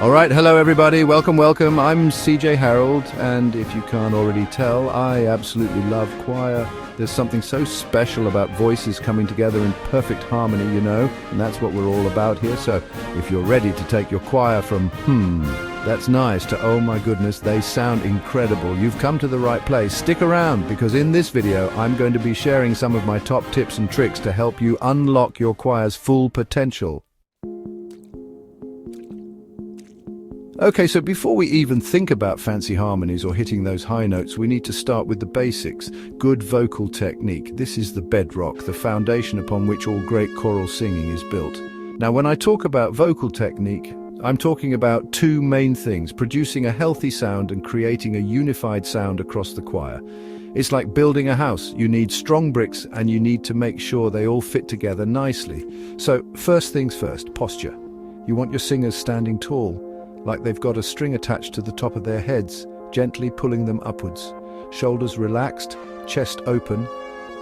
All right, hello everybody, welcome. I'm CJ Harold, and if you can't already tell, I absolutely love choir. There's something so special about voices coming together in perfect harmony, and that's what we're all about here. So if you're ready to take your choir from, that's nice, to oh my goodness, they sound incredible, you've come to the right place. Stick around, because in this video, I'm going to be sharing some of my top tips and tricks to help you unlock your choir's full potential. Okay, so before we even think about fancy harmonies or hitting those high notes, we need to start with the basics. Good vocal technique. This is the bedrock, the foundation upon which all great choral singing is built. Now, when I talk about vocal technique, I'm talking about two main things: producing a healthy sound and creating a unified sound across the choir. It's like building a house. You need strong bricks and you need to make sure they all fit together nicely. So, first things first, posture. You want your singers standing tall, like they've got a string attached to the top of their heads, gently pulling them upwards. Shoulders relaxed, chest open,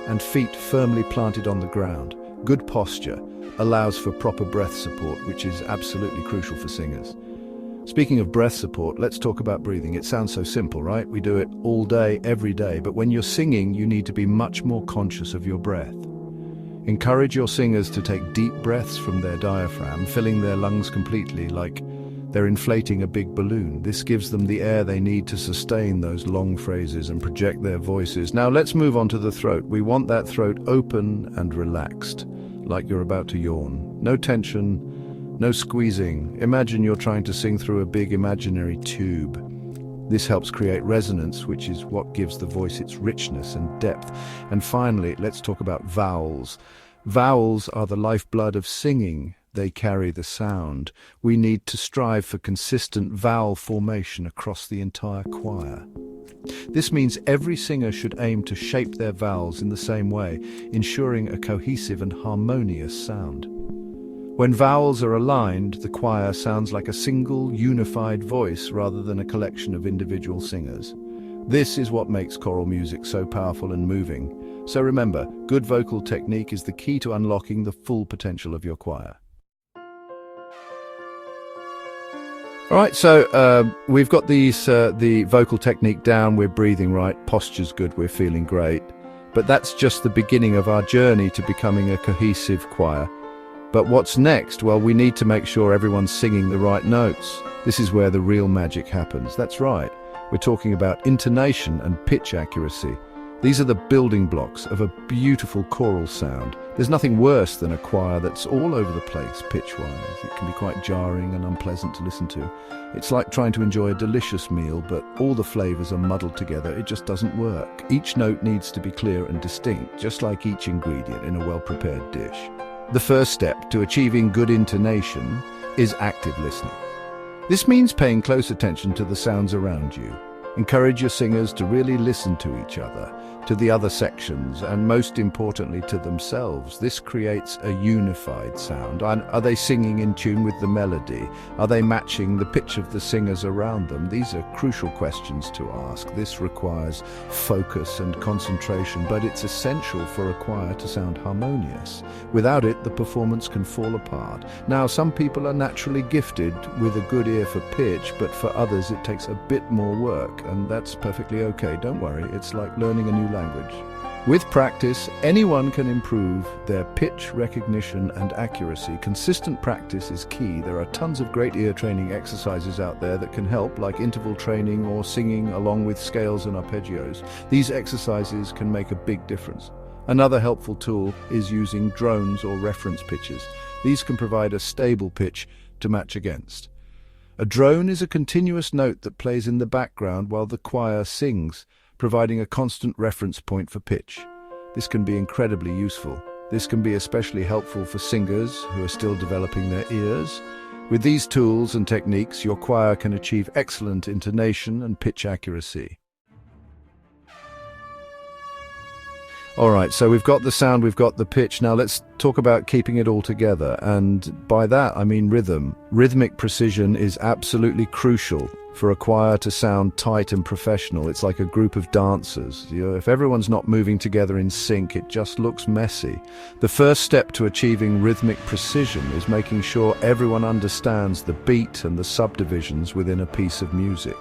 and feet firmly planted on the ground. Good posture allows for proper breath support, which is absolutely crucial for singers. Speaking of breath support, let's talk about breathing. It sounds so simple, right? We do it all day, every day, but when you're singing, you need to be much more conscious of your breath. Encourage your singers to take deep breaths from their diaphragm, filling their lungs completely, like they're inflating a big balloon. This gives them the air they need to sustain those long phrases and project their voices. Now let's move on to the throat. We want that throat open and relaxed, like you're about to yawn. No tension, no squeezing. Imagine you're trying to sing through a big imaginary tube. This helps create resonance, which is what gives the voice its richness and depth. And finally, let's talk about vowels. Vowels are the lifeblood of singing. They carry the sound. We need to strive for consistent vowel formation across the entire choir. This means every singer should aim to shape their vowels in the same way, ensuring a cohesive and harmonious sound. When vowels are aligned, the choir sounds like a single, unified voice rather than a collection of individual singers. This is what makes choral music so powerful and moving. So remember, good vocal technique is the key to unlocking the full potential of your choir. All right, so we've got the vocal technique down, we're breathing right, posture's good, we're feeling great. But that's just the beginning of our journey to becoming a cohesive choir. But what's next? Well, we need to make sure everyone's singing the right notes. This is where the real magic happens. That's right, we're talking about intonation and pitch accuracy. These are the building blocks of a beautiful choral sound. There's nothing worse than a choir that's all over the place, pitch-wise. It can be quite jarring and unpleasant to listen to. It's like trying to enjoy a delicious meal, but all the flavors are muddled together. It just doesn't work. Each note needs to be clear and distinct, just like each ingredient in a well-prepared dish. The first step to achieving good intonation is active listening. This means paying close attention to the sounds around you. Encourage your singers to really listen to each other, to the other sections, and most importantly to themselves. This creates a unified sound. Are they singing in tune with the melody? Are they matching the pitch of the singers around them? These are crucial questions to ask. This requires focus and concentration, but it's essential for a choir to sound harmonious. Without it, the performance can fall apart. Now, some people are naturally gifted with a good ear for pitch, but for others it takes a bit more work, and that's perfectly okay. Don't worry, it's like learning a new language. With practice, anyone can improve their pitch recognition and accuracy. Consistent practice is key. There are tons of great ear training exercises out there that can help, like interval training or singing along with scales and arpeggios. These exercises can make a big difference. Another helpful tool is using drones or reference pitches. These can provide a stable pitch to match against. A drone is a continuous note that plays in the background while the choir sings, providing a constant reference point for pitch. This can be incredibly useful. This can be especially helpful for singers who are still developing their ears. With these tools and techniques, your choir can achieve excellent intonation and pitch accuracy. All right, so we've got the sound, we've got the pitch. Now let's talk about keeping it all together. And by that, I mean rhythm. Rhythmic precision is absolutely crucial for a choir to sound tight and professional. It's like a group of dancers. If everyone's not moving together in sync, it just looks messy. The first step to achieving rhythmic precision is making sure everyone understands the beat and the subdivisions within a piece of music.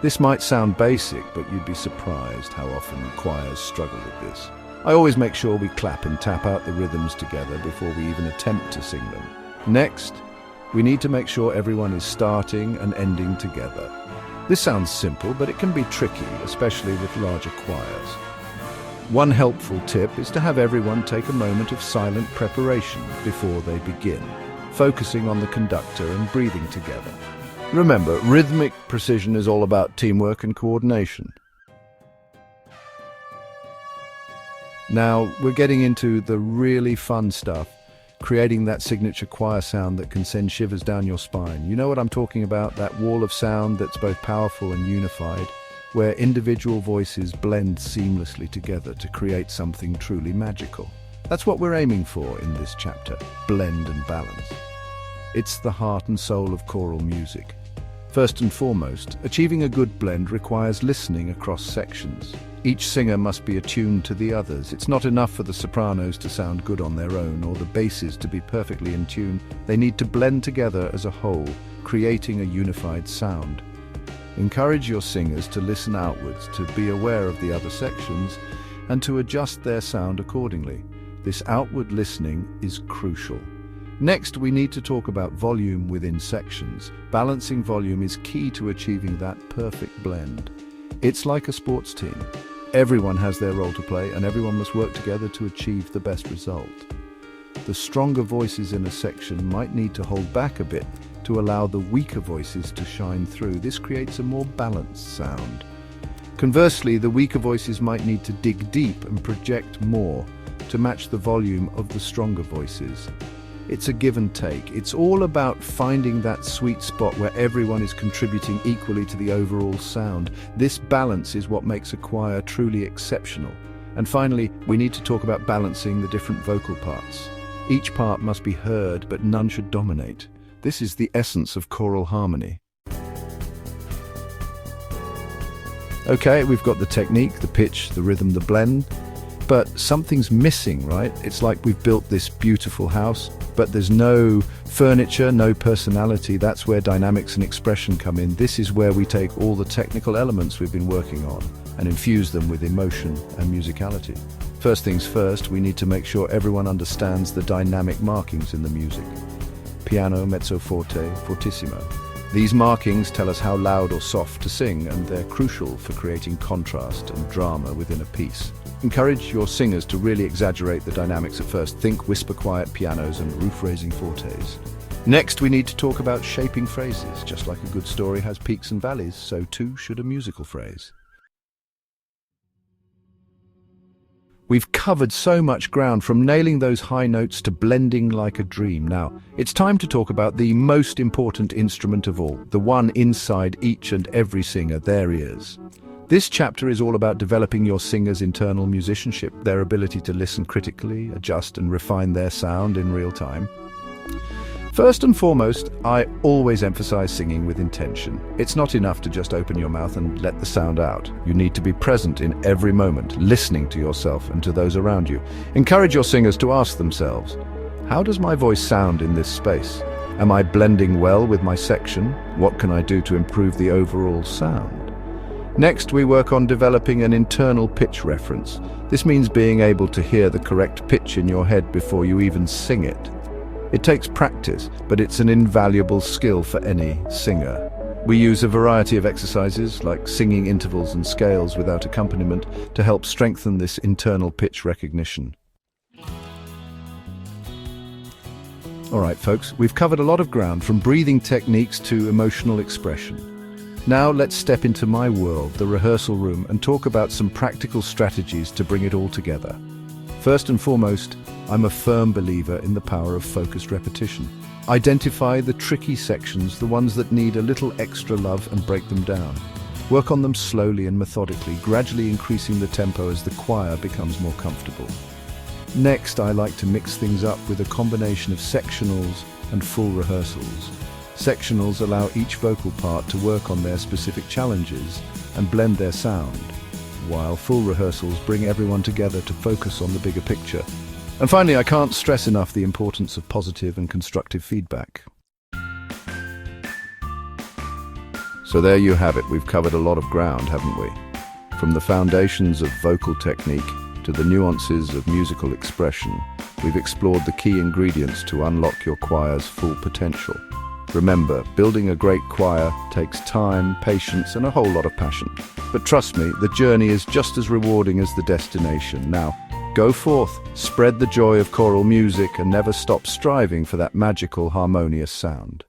This might sound basic, but you'd be surprised how often choirs struggle with this. I always make sure we clap and tap out the rhythms together before we even attempt to sing them. Next, we need to make sure everyone is starting and ending together. This sounds simple, but it can be tricky, especially with larger choirs. One helpful tip is to have everyone take a moment of silent preparation before they begin, focusing on the conductor and breathing together. Remember, rhythmic precision is all about teamwork and coordination. Now, we're getting into the really fun stuff, creating that signature choir sound that can send shivers down your spine. You know what I'm talking about, that wall of sound that's both powerful and unified, where individual voices blend seamlessly together to create something truly magical. That's what we're aiming for in this chapter, blend and balance. It's the heart and soul of choral music. First and foremost, achieving a good blend requires listening across sections. Each singer must be attuned to the others. It's not enough for the sopranos to sound good on their own or the basses to be perfectly in tune. They need to blend together as a whole, creating a unified sound. Encourage your singers to listen outwards, to be aware of the other sections, and to adjust their sound accordingly. This outward listening is crucial. Next, we need to talk about volume within sections. Balancing volume is key to achieving that perfect blend. It's like a sports team. Everyone has their role to play, and everyone must work together to achieve the best result. The stronger voices in a section might need to hold back a bit to allow the weaker voices to shine through. This creates a more balanced sound. Conversely, the weaker voices might need to dig deep and project more to match the volume of the stronger voices. It's a give and take. It's all about finding that sweet spot where everyone is contributing equally to the overall sound. This balance is what makes a choir truly exceptional. And finally, we need to talk about balancing the different vocal parts. Each part must be heard, but none should dominate. This is the essence of choral harmony. Okay, we've got the technique, the pitch, the rhythm, the blend. But something's missing, right? It's like we've built this beautiful house, but there's no furniture, no personality. That's where dynamics and expression come in. This is where we take all the technical elements we've been working on and infuse them with emotion and musicality. First things first, we need to make sure everyone understands the dynamic markings in the music. Piano, mezzo forte, fortissimo. These markings tell us how loud or soft to sing, and they're crucial for creating contrast and drama within a piece. Encourage your singers to really exaggerate the dynamics at first. Think whisper quiet pianos and roof-raising fortes. Next, we need to talk about shaping phrases. Just like a good story has peaks and valleys, so too should a musical phrase. We've covered so much ground, from nailing those high notes to blending like a dream. Now, it's time to talk about the most important instrument of all, the one inside each and every singer, their ears. This chapter is all about developing your singers' internal musicianship, their ability to listen critically, adjust and refine their sound in real time. First and foremost, I always emphasize singing with intention. It's not enough to just open your mouth and let the sound out. You need to be present in every moment, listening to yourself and to those around you. Encourage your singers to ask themselves, how does my voice sound in this space? Am I blending well with my section? What can I do to improve the overall sound? Next, we work on developing an internal pitch reference. This means being able to hear the correct pitch in your head before you even sing it. It takes practice, but it's an invaluable skill for any singer. We use a variety of exercises, like singing intervals and scales without accompaniment, to help strengthen this internal pitch recognition. All right, folks, we've covered a lot of ground, from breathing techniques to emotional expression. Now let's step into my world, the rehearsal room, and talk about some practical strategies to bring it all together. First and foremost, I'm a firm believer in the power of focused repetition. Identify the tricky sections, the ones that need a little extra love, and break them down. Work on them slowly and methodically, gradually increasing the tempo as the choir becomes more comfortable. Next, I like to mix things up with a combination of sectionals and full rehearsals. Sectionals allow each vocal part to work on their specific challenges and blend their sound, while full rehearsals bring everyone together to focus on the bigger picture. And finally, I can't stress enough the importance of positive and constructive feedback. So there you have it. We've covered a lot of ground, haven't we? From the foundations of vocal technique to the nuances of musical expression, we've explored the key ingredients to unlock your choir's full potential. Remember, building a great choir takes time, patience, and a whole lot of passion. But trust me, the journey is just as rewarding as the destination. Now, go forth, spread the joy of choral music, and never stop striving for that magical, harmonious sound.